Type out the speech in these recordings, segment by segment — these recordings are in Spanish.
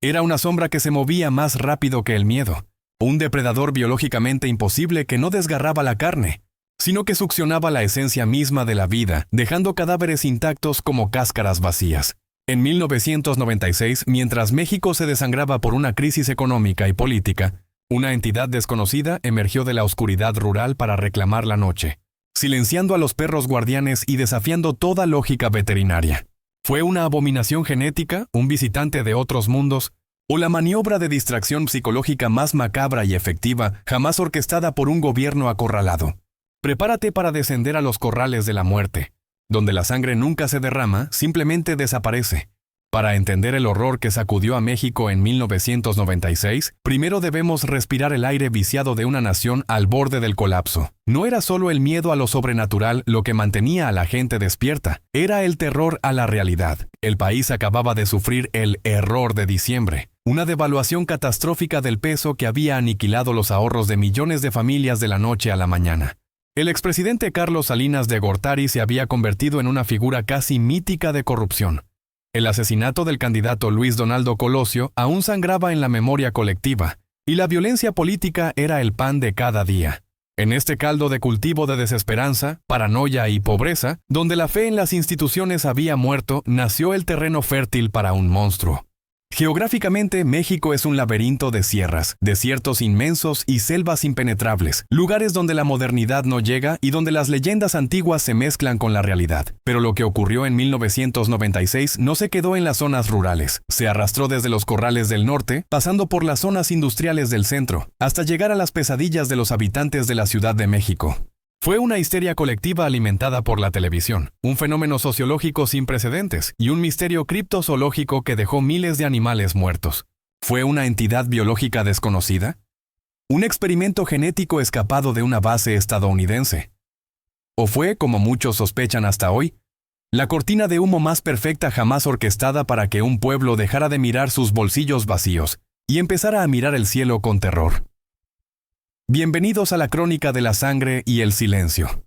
Era una sombra que se movía más rápido que el miedo. Un depredador biológicamente imposible que no desgarraba la carne, sino que succionaba la esencia misma de la vida, dejando cadáveres intactos como cáscaras vacías. En 1996, mientras México se desangraba por una crisis económica y política, una entidad desconocida emergió de la oscuridad rural para reclamar la noche, silenciando a los perros guardianes y desafiando toda lógica veterinaria. ¿Fue una abominación genética, un visitante de otros mundos, o la maniobra de distracción psicológica más macabra y efectiva jamás orquestada por un gobierno acorralado? Prepárate para descender a los corrales de la muerte, donde la sangre nunca se derrama, simplemente desaparece. Para entender el horror que sacudió a México en 1996, primero debemos respirar el aire viciado de una nación al borde del colapso. No era solo el miedo a lo sobrenatural lo que mantenía a la gente despierta, era el terror a la realidad. El país acababa de sufrir el error de diciembre, una devaluación catastrófica del peso que había aniquilado los ahorros de millones de familias de la noche a la mañana. El expresidente Carlos Salinas de Gortari se había convertido en una figura casi mítica de corrupción. El asesinato del candidato Luis Donaldo Colosio aún sangraba en la memoria colectiva, y la violencia política era el pan de cada día. En este caldo de cultivo de desesperanza, paranoia y pobreza, donde la fe en las instituciones había muerto, nació el terreno fértil para un monstruo. Geográficamente, México es un laberinto de sierras, desiertos inmensos y selvas impenetrables, lugares donde la modernidad no llega y donde las leyendas antiguas se mezclan con la realidad. Pero lo que ocurrió en 1996 no se quedó en las zonas rurales. Se arrastró desde los corrales del norte, pasando por las zonas industriales del centro, hasta llegar a las pesadillas de los habitantes de la Ciudad de México. Fue una histeria colectiva alimentada por la televisión, un fenómeno sociológico sin precedentes y un misterio criptozoológico que dejó miles de animales muertos. ¿Fue una entidad biológica desconocida? ¿Un experimento genético escapado de una base estadounidense? ¿O fue, como muchos sospechan hasta hoy, la cortina de humo más perfecta jamás orquestada para que un pueblo dejara de mirar sus bolsillos vacíos y empezara a mirar el cielo con terror? Bienvenidos a la crónica de la sangre y el silencio.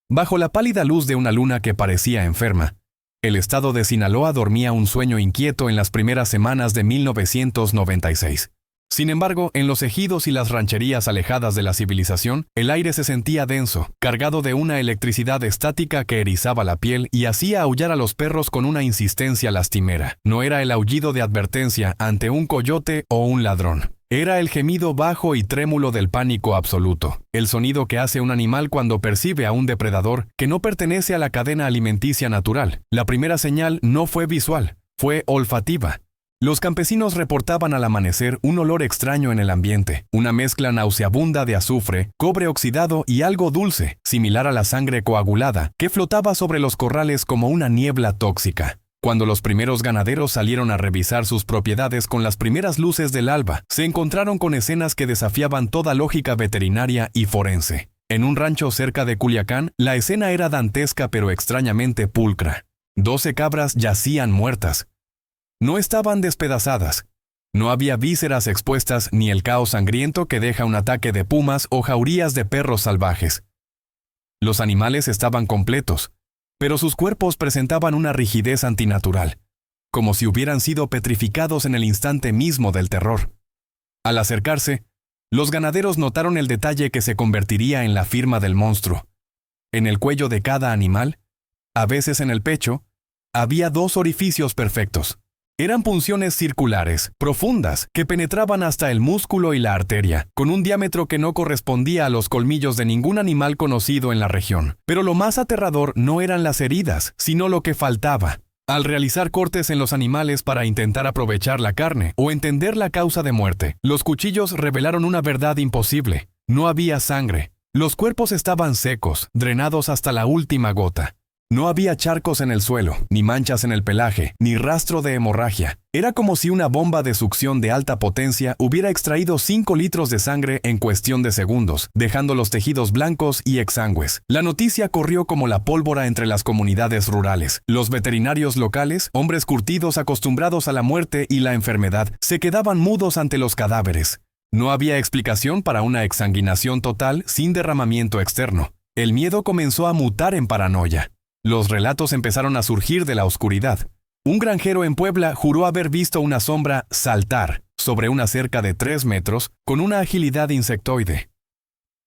Bajo la pálida luz de una luna que parecía enferma, el estado de Sinaloa dormía un sueño inquieto en las primeras semanas de 1996. Sin embargo, en los ejidos y las rancherías alejadas de la civilización, el aire se sentía denso, cargado de una electricidad estática que erizaba la piel y hacía aullar a los perros con una insistencia lastimera. No era el aullido de advertencia ante un coyote o un ladrón. Era el gemido bajo y trémulo del pánico absoluto, el sonido que hace un animal cuando percibe a un depredador que no pertenece a la cadena alimenticia natural. La primera señal no fue visual, fue olfativa. Los campesinos reportaban al amanecer un olor extraño en el ambiente, una mezcla nauseabunda de azufre, cobre oxidado y algo dulce, similar a la sangre coagulada, que flotaba sobre los corrales como una niebla tóxica. Cuando los primeros ganaderos salieron a revisar sus propiedades con las primeras luces del alba, se encontraron con escenas que desafiaban toda lógica veterinaria y forense. En un rancho cerca de Culiacán, la escena era dantesca pero extrañamente pulcra. 12 cabras yacían muertas. No estaban despedazadas. No había vísceras expuestas ni el caos sangriento que deja un ataque de pumas o jaurías de perros salvajes. Los animales estaban completos, pero sus cuerpos presentaban una rigidez antinatural, como si hubieran sido petrificados en el instante mismo del terror. Al acercarse, los ganaderos notaron el detalle que se convertiría en la firma del monstruo. En el cuello de cada animal, a veces en el pecho, había 2 orificios perfectos. Eran punciones circulares, profundas, que penetraban hasta el músculo y la arteria, con un diámetro que no correspondía a los colmillos de ningún animal conocido en la región. Pero lo más aterrador no eran las heridas, sino lo que faltaba. Al realizar cortes en los animales para intentar aprovechar la carne o entender la causa de muerte, los cuchillos revelaron una verdad imposible. No había sangre. Los cuerpos estaban secos, drenados hasta la última gota. No había charcos en el suelo, ni manchas en el pelaje, ni rastro de hemorragia. Era como si una bomba de succión de alta potencia hubiera extraído 5 litros de sangre en cuestión de segundos, dejando los tejidos blancos y exangües. La noticia corrió como la pólvora entre las comunidades rurales. Los veterinarios locales, hombres curtidos acostumbrados a la muerte y la enfermedad, se quedaban mudos ante los cadáveres. No había explicación para una exsanguinación total sin derramamiento externo. El miedo comenzó a mutar en paranoia. Los relatos empezaron a surgir de la oscuridad. Un granjero en Puebla juró haber visto una sombra saltar sobre una cerca de 3 metros con una agilidad insectoide.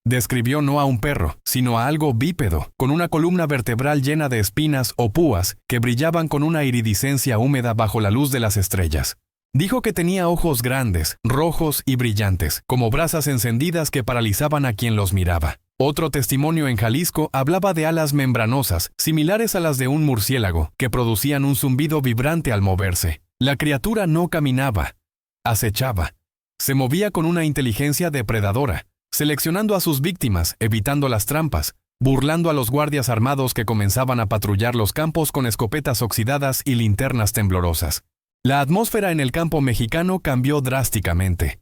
Describió no a un perro, sino a algo bípedo, con una columna vertebral llena de espinas o púas que brillaban con una iridiscencia húmeda bajo la luz de las estrellas. Dijo que tenía ojos grandes, rojos y brillantes, como brasas encendidas que paralizaban a quien los miraba. Otro testimonio en Jalisco hablaba de alas membranosas, similares a las de un murciélago, que producían un zumbido vibrante al moverse. La criatura no caminaba, acechaba. Se movía con una inteligencia depredadora, seleccionando a sus víctimas, evitando las trampas, burlando a los guardias armados que comenzaban a patrullar los campos con escopetas oxidadas y linternas temblorosas. La atmósfera en el campo mexicano cambió drásticamente.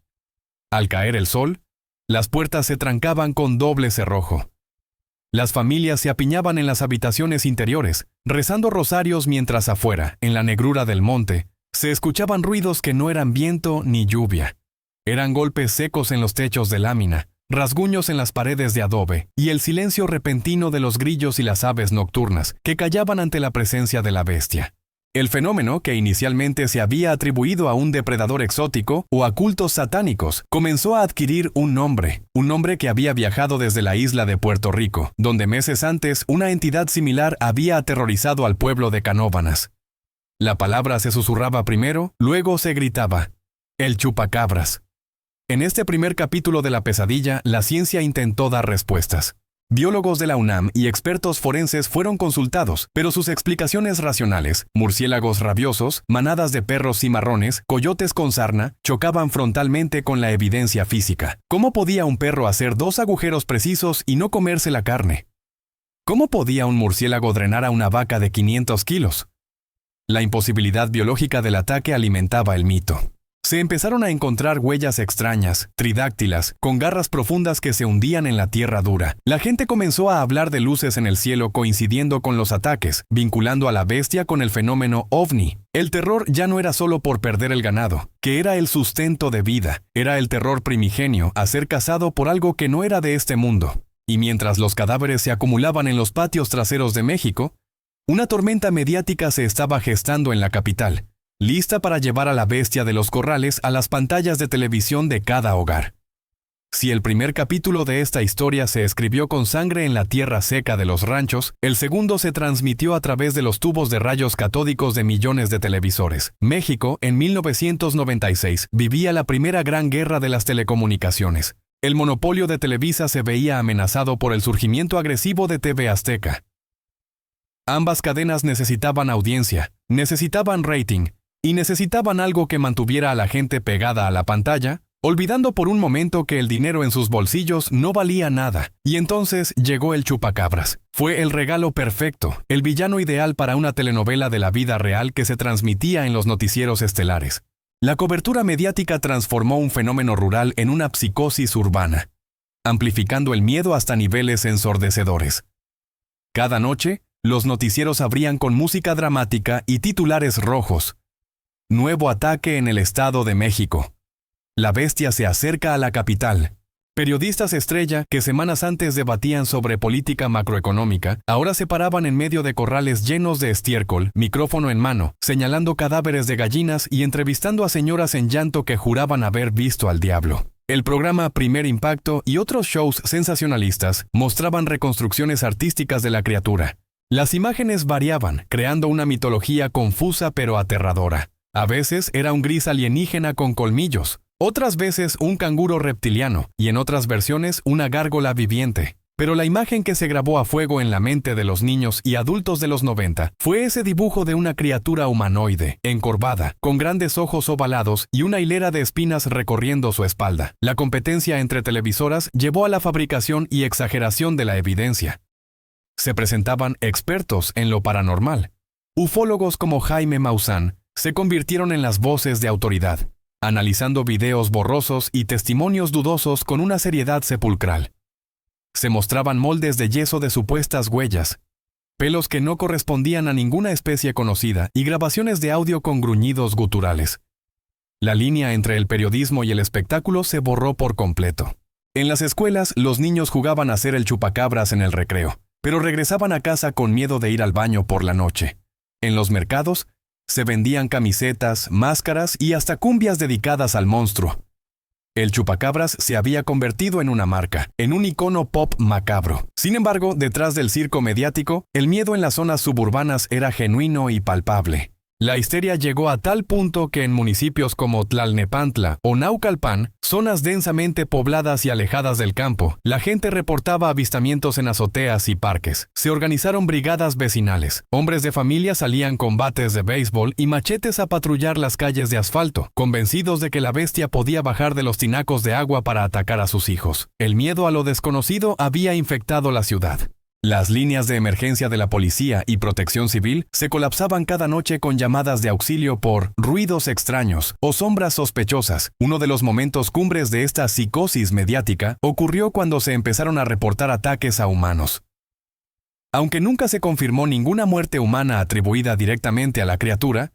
Al caer el sol, las puertas se trancaban con doble cerrojo. Las familias se apiñaban en las habitaciones interiores, rezando rosarios mientras afuera, en la negrura del monte, se escuchaban ruidos que no eran viento ni lluvia. Eran golpes secos en los techos de lámina, rasguños en las paredes de adobe, y el silencio repentino de los grillos y las aves nocturnas, que callaban ante la presencia de la bestia. El fenómeno, que inicialmente se había atribuido a un depredador exótico o a cultos satánicos, comenzó a adquirir un nombre que había viajado desde la isla de Puerto Rico, donde meses antes una entidad similar había aterrorizado al pueblo de Canóvanas. La palabra se susurraba primero, luego se gritaba: el chupacabras. En este primer capítulo de la pesadilla, la ciencia intentó dar respuestas. Biólogos de la UNAM y expertos forenses fueron consultados, pero sus explicaciones racionales, murciélagos rabiosos, manadas de perros cimarrones, coyotes con sarna, chocaban frontalmente con la evidencia física. ¿Cómo podía un perro hacer 2 agujeros precisos y no comerse la carne? ¿Cómo podía un murciélago drenar a una vaca de 500 kilos? La imposibilidad biológica del ataque alimentaba el mito. Se empezaron a encontrar huellas extrañas, tridáctilas, con garras profundas que se hundían en la tierra dura. La gente comenzó a hablar de luces en el cielo coincidiendo con los ataques, vinculando a la bestia con el fenómeno ovni. El terror ya no era solo por perder el ganado, que era el sustento de vida. Era el terror primigenio a ser cazado por algo que no era de este mundo. Y mientras los cadáveres se acumulaban en los patios traseros de México, una tormenta mediática se estaba gestando en la capital, lista para llevar a la bestia de los corrales a las pantallas de televisión de cada hogar. Si el primer capítulo de esta historia se escribió con sangre en la tierra seca de los ranchos, el segundo se transmitió a través de los tubos de rayos catódicos de millones de televisores. México, en 1996, vivía la primera gran guerra de las telecomunicaciones. El monopolio de Televisa se veía amenazado por el surgimiento agresivo de TV Azteca. Ambas cadenas necesitaban audiencia, necesitaban rating, y necesitaban algo que mantuviera a la gente pegada a la pantalla, olvidando por un momento que el dinero en sus bolsillos no valía nada. Y entonces llegó el chupacabras. Fue el regalo perfecto, el villano ideal para una telenovela de la vida real que se transmitía en los noticieros estelares. La cobertura mediática transformó un fenómeno rural en una psicosis urbana, amplificando el miedo hasta niveles ensordecedores. Cada noche, los noticieros abrían con música dramática y titulares rojos. Nuevo ataque en el Estado de México. La bestia se acerca a la capital. Periodistas estrella que semanas antes debatían sobre política macroeconómica, ahora se paraban en medio de corrales llenos de estiércol, micrófono en mano, señalando cadáveres de gallinas y entrevistando a señoras en llanto que juraban haber visto al diablo. El programa Primer Impacto y otros shows sensacionalistas mostraban reconstrucciones artísticas de la criatura. Las imágenes variaban, creando una mitología confusa pero aterradora. A veces era un gris alienígena con colmillos, otras veces un canguro reptiliano y en otras versiones una gárgola viviente. Pero la imagen que se grabó a fuego en la mente de los niños y adultos de los 90 fue ese dibujo de una criatura humanoide, encorvada, con grandes ojos ovalados y una hilera de espinas recorriendo su espalda. La competencia entre televisoras llevó a la fabricación y exageración de la evidencia. Se presentaban expertos en lo paranormal. Ufólogos como Jaime Maussan se convirtieron en las voces de autoridad, analizando videos borrosos y testimonios dudosos con una seriedad sepulcral. Se mostraban moldes de yeso de supuestas huellas, pelos que no correspondían a ninguna especie conocida y grabaciones de audio con gruñidos guturales. La línea entre el periodismo y el espectáculo se borró por completo. En las escuelas, los niños jugaban a ser el chupacabras en el recreo, pero regresaban a casa con miedo de ir al baño por la noche. En los mercados, Se vendían camisetas, máscaras y hasta cumbias dedicadas al monstruo. El chupacabras se había convertido en una marca, en un icono pop macabro. Sin embargo, detrás del circo mediático, el miedo en las zonas suburbanas era genuino y palpable. La histeria llegó a tal punto que en municipios como Tlalnepantla o Naucalpan, zonas densamente pobladas y alejadas del campo, la gente reportaba avistamientos en azoteas y parques. Se organizaron brigadas vecinales. Hombres de familia salían con bates de béisbol y machetes a patrullar las calles de asfalto, convencidos de que la bestia podía bajar de los tinacos de agua para atacar a sus hijos. El miedo a lo desconocido había infectado la ciudad. Las líneas de emergencia de la policía y protección civil se colapsaban cada noche con llamadas de auxilio por ruidos extraños o sombras sospechosas. Uno de los momentos cumbres de esta psicosis mediática ocurrió cuando se empezaron a reportar ataques a humanos. Aunque nunca se confirmó ninguna muerte humana atribuida directamente a la criatura,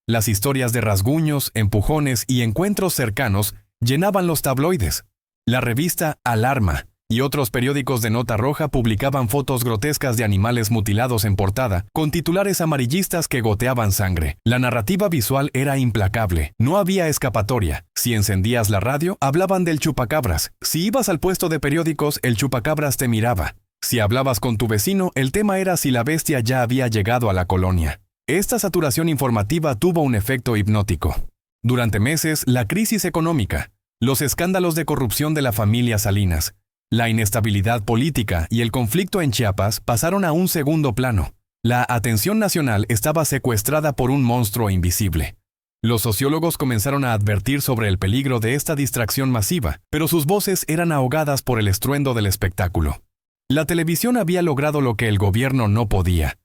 las historias de rasguños, empujones y encuentros cercanos llenaban los tabloides. La revista Alarma y otros periódicos de nota roja publicaban fotos grotescas de animales mutilados en portada, con titulares amarillistas que goteaban sangre. La narrativa visual era implacable. No había escapatoria. Si encendías la radio, hablaban del chupacabras. Si ibas al puesto de periódicos, el chupacabras te miraba. Si hablabas con tu vecino, el tema era si la bestia ya había llegado a la colonia. Esta saturación informativa tuvo un efecto hipnótico. Durante meses, la crisis económica, los escándalos de corrupción de la familia Salinas, la inestabilidad política y el conflicto en Chiapas pasaron a un segundo plano. La atención nacional estaba secuestrada por un monstruo invisible. Los sociólogos comenzaron a advertir sobre el peligro de esta distracción masiva, pero sus voces eran ahogadas por el estruendo del espectáculo. La televisión había logrado lo que el gobierno no podía: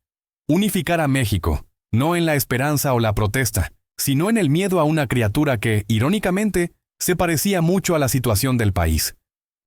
unificar a México, no en la esperanza o la protesta, sino en el miedo a una criatura que, irónicamente, se parecía mucho a la situación del país.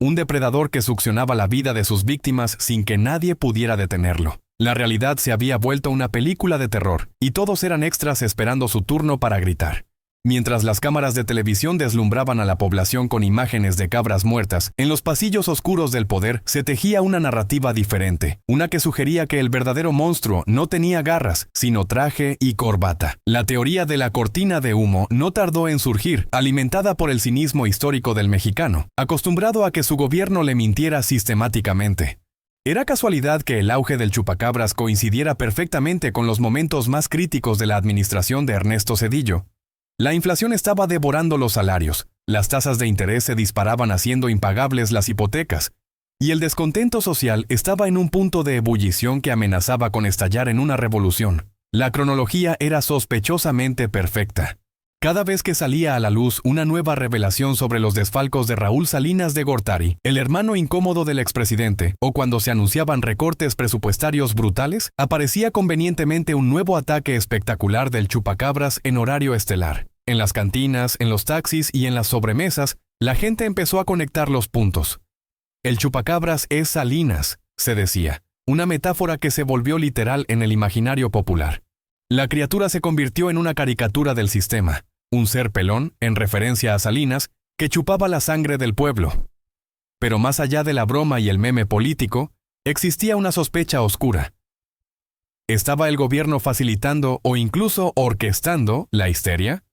Un depredador que succionaba la vida de sus víctimas sin que nadie pudiera detenerlo. La realidad se había vuelto una película de terror, y todos eran extras esperando su turno para gritar. Mientras las cámaras de televisión deslumbraban a la población con imágenes de cabras muertas, en los pasillos oscuros del poder se tejía una narrativa diferente, una que sugería que el verdadero monstruo no tenía garras, sino traje y corbata. La teoría de la cortina de humo no tardó en surgir, alimentada por el cinismo histórico del mexicano, acostumbrado a que su gobierno le mintiera sistemáticamente. ¿Era casualidad que el auge del chupacabras coincidiera perfectamente con los momentos más críticos de la administración de Ernesto Zedillo? La inflación estaba devorando los salarios, las tasas de interés se disparaban haciendo impagables las hipotecas, y el descontento social estaba en un punto de ebullición que amenazaba con estallar en una revolución. La cronología era sospechosamente perfecta. Cada vez que salía a la luz una nueva revelación sobre los desfalcos de Raúl Salinas de Gortari, el hermano incómodo del expresidente, o cuando se anunciaban recortes presupuestarios brutales, aparecía convenientemente un nuevo ataque espectacular del chupacabras en horario estelar. En las cantinas, en los taxis y en las sobremesas, la gente empezó a conectar los puntos. El chupacabras es Salinas, se decía, una metáfora que se volvió literal en el imaginario popular. La criatura se convirtió en una caricatura del sistema. Un ser pelón, en referencia a Salinas, que chupaba la sangre del pueblo. Pero más allá de la broma y el meme político, existía una sospecha oscura. ¿Estaba el gobierno facilitando o incluso orquestando la histeria?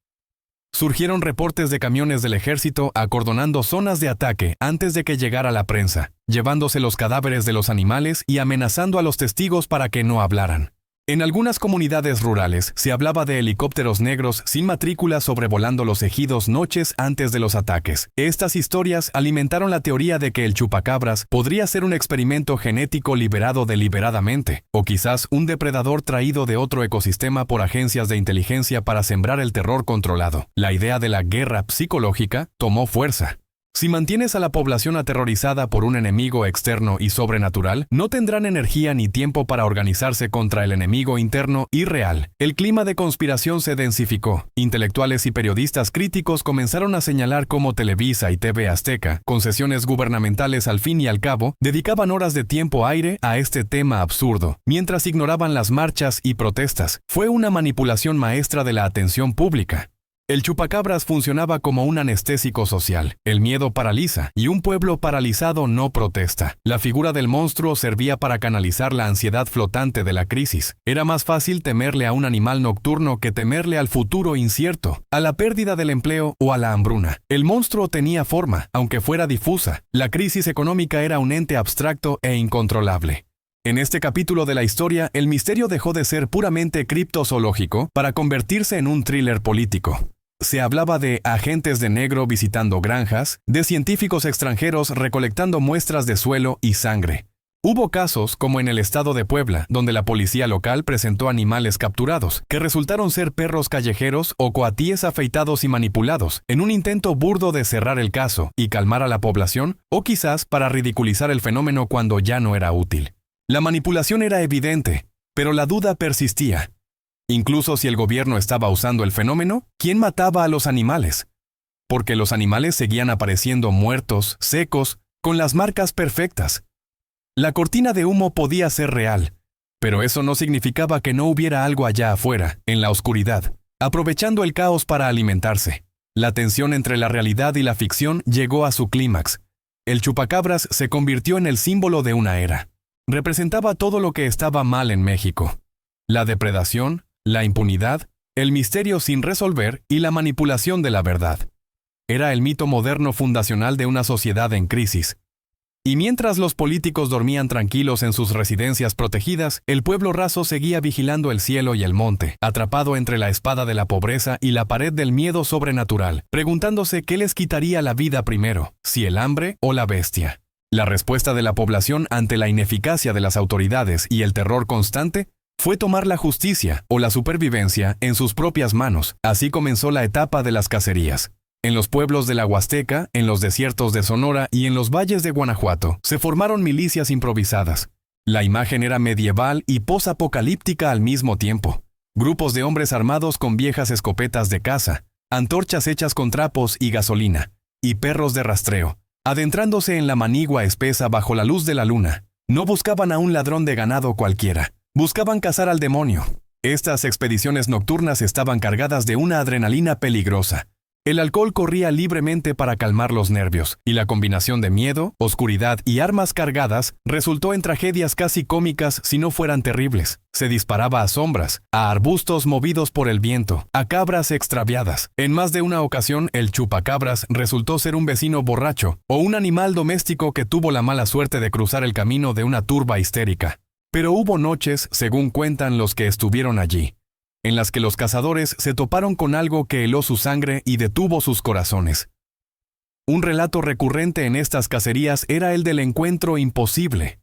Surgieron reportes de camiones del ejército acordonando zonas de ataque antes de que llegara la prensa, llevándose los cadáveres de los animales y amenazando a los testigos para que no hablaran. En algunas comunidades rurales se hablaba de helicópteros negros sin matrícula sobrevolando los ejidos noches antes de los ataques. Estas historias alimentaron la teoría de que el chupacabras podría ser un experimento genético liberado deliberadamente, o quizás un depredador traído de otro ecosistema por agencias de inteligencia para sembrar el terror controlado. La idea de la guerra psicológica tomó fuerza. Si mantienes a la población aterrorizada por un enemigo externo y sobrenatural, no tendrán energía ni tiempo para organizarse contra el enemigo interno y real. El clima de conspiración se densificó. Intelectuales y periodistas críticos comenzaron a señalar cómo Televisa y TV Azteca, concesiones gubernamentales al fin y al cabo, dedicaban horas de tiempo aire a este tema absurdo, mientras ignoraban las marchas y protestas. Fue una manipulación maestra de la atención pública. El chupacabras funcionaba como un anestésico social. El miedo paraliza, y un pueblo paralizado no protesta. La figura del monstruo servía para canalizar la ansiedad flotante de la crisis. Era más fácil temerle a un animal nocturno que temerle al futuro incierto, a la pérdida del empleo o a la hambruna. El monstruo tenía forma, aunque fuera difusa. La crisis económica era un ente abstracto e incontrolable. En este capítulo de la historia, el misterio dejó de ser puramente criptozoológico para convertirse en un thriller político. Se hablaba de agentes de negro visitando granjas, de científicos extranjeros recolectando muestras de suelo y sangre. Hubo casos, como en el estado de Puebla, donde la policía local presentó animales capturados, que resultaron ser perros callejeros o coatíes afeitados y manipulados, en un intento burdo de cerrar el caso y calmar a la población, o quizás para ridiculizar el fenómeno cuando ya no era útil. La manipulación era evidente, pero la duda persistía. Incluso si el gobierno estaba usando el fenómeno, ¿quién mataba a los animales? Porque los animales seguían apareciendo muertos, secos, con las marcas perfectas. La cortina de humo podía ser real, pero eso no significaba que no hubiera algo allá afuera, en la oscuridad, aprovechando el caos para alimentarse. La tensión entre la realidad y la ficción llegó a su clímax. El chupacabras se convirtió en el símbolo de una era. Representaba todo lo que estaba mal en México: la depredación, la impunidad, el misterio sin resolver y la manipulación de la verdad. Era el mito moderno fundacional de una sociedad en crisis. Y mientras los políticos dormían tranquilos en sus residencias protegidas, el pueblo raso seguía vigilando el cielo y el monte, atrapado entre la espada de la pobreza y la pared del miedo sobrenatural, preguntándose qué les quitaría la vida primero, si el hambre o la bestia. La respuesta de la población ante la ineficacia de las autoridades y el terror constante fue tomar la justicia o la supervivencia en sus propias manos. Así comenzó la etapa de las cacerías. En los pueblos de la Huasteca, en los desiertos de Sonora y en los valles de Guanajuato, se formaron milicias improvisadas. La imagen era medieval y posapocalíptica al mismo tiempo. Grupos de hombres armados con viejas escopetas de caza, antorchas hechas con trapos y gasolina, y perros de rastreo, adentrándose en la manigua espesa bajo la luz de la luna. No buscaban a un ladrón de ganado cualquiera. Buscaban cazar al demonio. Estas expediciones nocturnas estaban cargadas de una adrenalina peligrosa. El alcohol corría libremente para calmar los nervios, y la combinación de miedo, oscuridad y armas cargadas resultó en tragedias casi cómicas si no fueran terribles. Se disparaba a sombras, a arbustos movidos por el viento, a cabras extraviadas. En más de una ocasión, el chupacabras resultó ser un vecino borracho o un animal doméstico que tuvo la mala suerte de cruzar el camino de una turba histérica. Pero hubo noches, según cuentan los que estuvieron allí, en las que los cazadores se toparon con algo que heló su sangre y detuvo sus corazones. Un relato recurrente en estas cacerías era el del encuentro imposible.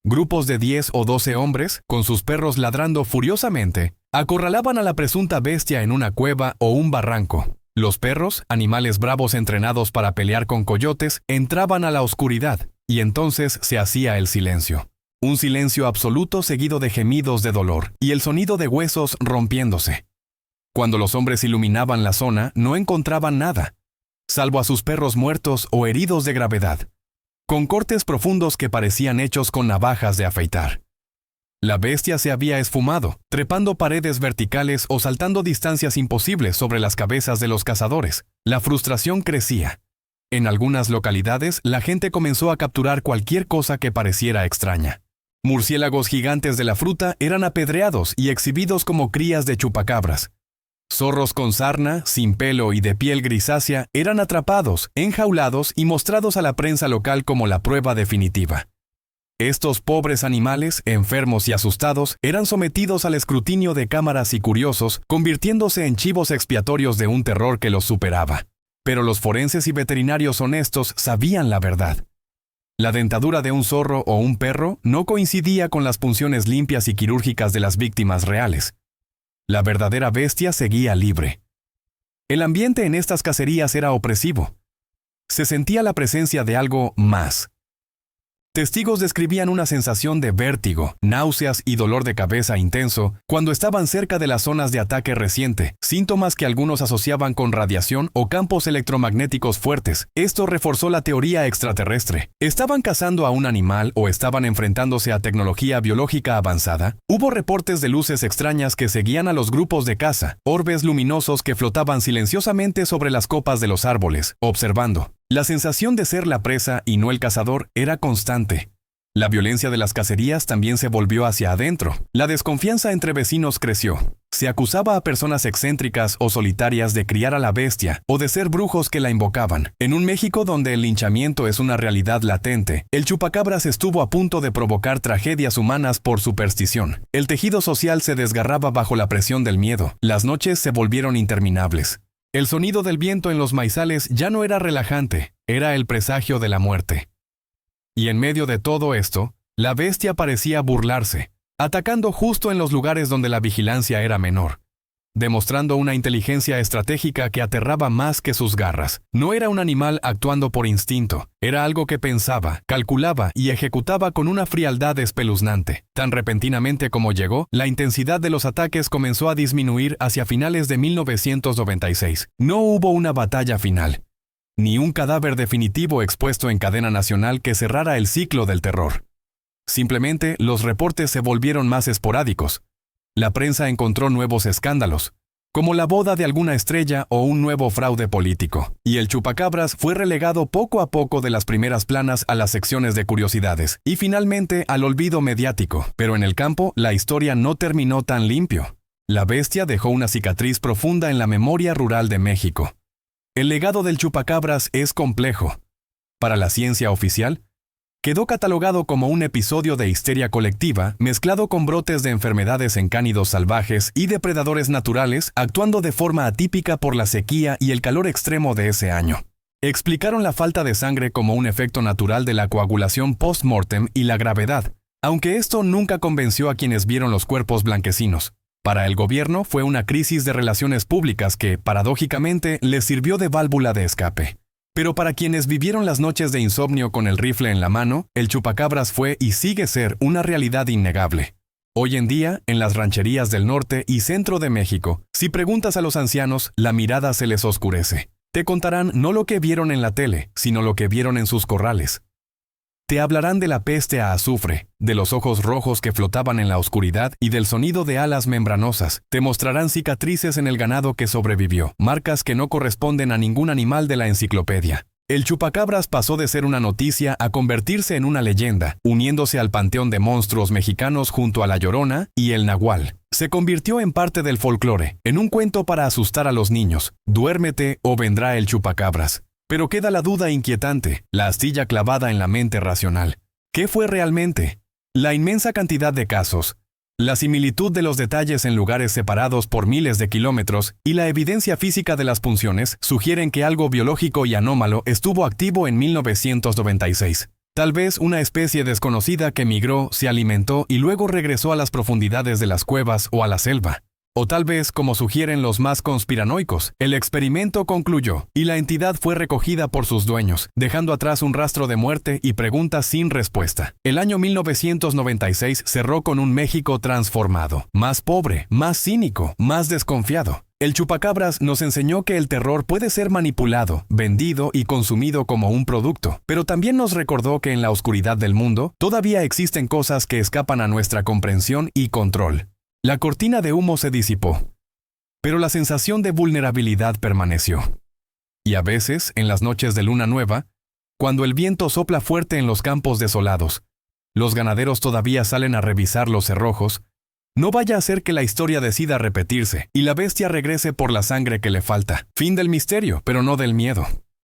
Grupos de 10 o 12 hombres, con sus perros ladrando furiosamente, acorralaban a la presunta bestia en una cueva o un barranco. Los perros, animales bravos entrenados para pelear con coyotes, entraban a la oscuridad, y entonces se hacía el silencio. Un silencio absoluto seguido de gemidos de dolor y el sonido de huesos rompiéndose. Cuando los hombres iluminaban la zona, no encontraban nada, salvo a sus perros muertos o heridos de gravedad, con cortes profundos que parecían hechos con navajas de afeitar. La bestia se había esfumado, trepando paredes verticales o saltando distancias imposibles sobre las cabezas de los cazadores. La frustración crecía. En algunas localidades, la gente comenzó a capturar cualquier cosa que pareciera extraña. Murciélagos gigantes de la fruta eran apedreados y exhibidos como crías de chupacabras. Zorros con sarna, sin pelo y de piel grisácea eran atrapados, enjaulados y mostrados a la prensa local como la prueba definitiva. Estos pobres animales, enfermos y asustados, eran sometidos al escrutinio de cámaras y curiosos, convirtiéndose en chivos expiatorios de un terror que los superaba. Pero los forenses y veterinarios honestos sabían la verdad. La dentadura de un zorro o un perro no coincidía con las punciones limpias y quirúrgicas de las víctimas reales. La verdadera bestia seguía libre. El ambiente en estas cacerías era opresivo. Se sentía la presencia de algo más. Testigos describían una sensación de vértigo, náuseas y dolor de cabeza intenso cuando estaban cerca de las zonas de ataque reciente, síntomas que algunos asociaban con radiación o campos electromagnéticos fuertes. Esto reforzó la teoría extraterrestre. ¿Estaban cazando a un animal o estaban enfrentándose a tecnología biológica avanzada? Hubo reportes de luces extrañas que seguían a los grupos de caza, orbes luminosos que flotaban silenciosamente sobre las copas de los árboles, observando. La sensación de ser la presa y no el cazador era constante. La violencia de las cacerías también se volvió hacia adentro. La desconfianza entre vecinos creció. Se acusaba a personas excéntricas o solitarias de criar a la bestia o de ser brujos que la invocaban. En un México donde el linchamiento es una realidad latente, el chupacabras estuvo a punto de provocar tragedias humanas por superstición. El tejido social se desgarraba bajo la presión del miedo. Las noches se volvieron interminables. El sonido del viento en los maizales ya no era relajante, era el presagio de la muerte. Y en medio de todo esto, la bestia parecía burlarse, atacando justo en los lugares donde la vigilancia era menor, demostrando una inteligencia estratégica que aterraba más que sus garras. No era un animal actuando por instinto, era algo que pensaba, calculaba y ejecutaba con una frialdad espeluznante. Tan repentinamente como llegó, la intensidad de los ataques comenzó a disminuir hacia finales de 1996. No hubo una batalla final, ni un cadáver definitivo expuesto en cadena nacional que cerrara el ciclo del terror. Simplemente los reportes se volvieron más esporádicos. La prensa encontró nuevos escándalos, como la boda de alguna estrella o un nuevo fraude político, y el chupacabras fue relegado poco a poco de las primeras planas a las secciones de curiosidades, y finalmente al olvido mediático. Pero en el campo, la historia no terminó tan limpio. La bestia dejó una cicatriz profunda en la memoria rural de México. El legado del chupacabras es complejo. Para la ciencia oficial, quedó catalogado como un episodio de histeria colectiva mezclado con brotes de enfermedades en cánidos salvajes y depredadores naturales actuando de forma atípica por la sequía y el calor extremo de ese año. Explicaron la falta de sangre como un efecto natural de la coagulación post-mortem y la gravedad, aunque esto nunca convenció a quienes vieron los cuerpos blanquecinos. Para el gobierno fue una crisis de relaciones públicas que, paradójicamente, les sirvió de válvula de escape. Pero para quienes vivieron las noches de insomnio con el rifle en la mano, el chupacabras fue y sigue ser una realidad innegable. Hoy en día, en las rancherías del norte y centro de México, si preguntas a los ancianos, la mirada se les oscurece. Te contarán no lo que vieron en la tele, sino lo que vieron en sus corrales. Te hablarán de la peste a azufre, de los ojos rojos que flotaban en la oscuridad y del sonido de alas membranosas. Te mostrarán cicatrices en el ganado que sobrevivió, marcas que no corresponden a ningún animal de la enciclopedia. El chupacabras pasó de ser una noticia a convertirse en una leyenda, uniéndose al panteón de monstruos mexicanos junto a la Llorona y el Nahual. Se convirtió en parte del folclore, en un cuento para asustar a los niños. Duérmete o vendrá el chupacabras. Pero queda la duda inquietante, la astilla clavada en la mente racional. ¿Qué fue realmente? La inmensa cantidad de casos, la similitud de los detalles en lugares separados por miles de kilómetros y la evidencia física de las punciones sugieren que algo biológico y anómalo estuvo activo en 1996. Tal vez una especie desconocida que migró, se alimentó y luego regresó a las profundidades de las cuevas o a la selva. O tal vez, como sugieren los más conspiranoicos, el experimento concluyó y la entidad fue recogida por sus dueños, dejando atrás un rastro de muerte y preguntas sin respuesta. El año 1996 cerró con un México transformado, más pobre, más cínico, más desconfiado. El chupacabras nos enseñó que el terror puede ser manipulado, vendido y consumido como un producto, pero también nos recordó que en la oscuridad del mundo todavía existen cosas que escapan a nuestra comprensión y control. La cortina de humo se disipó, pero la sensación de vulnerabilidad permaneció. Y a veces, en las noches de luna nueva, cuando el viento sopla fuerte en los campos desolados, los ganaderos todavía salen a revisar los cerrojos, no vaya a ser que la historia decida repetirse y la bestia regrese por la sangre que le falta. Fin del misterio, pero no del miedo.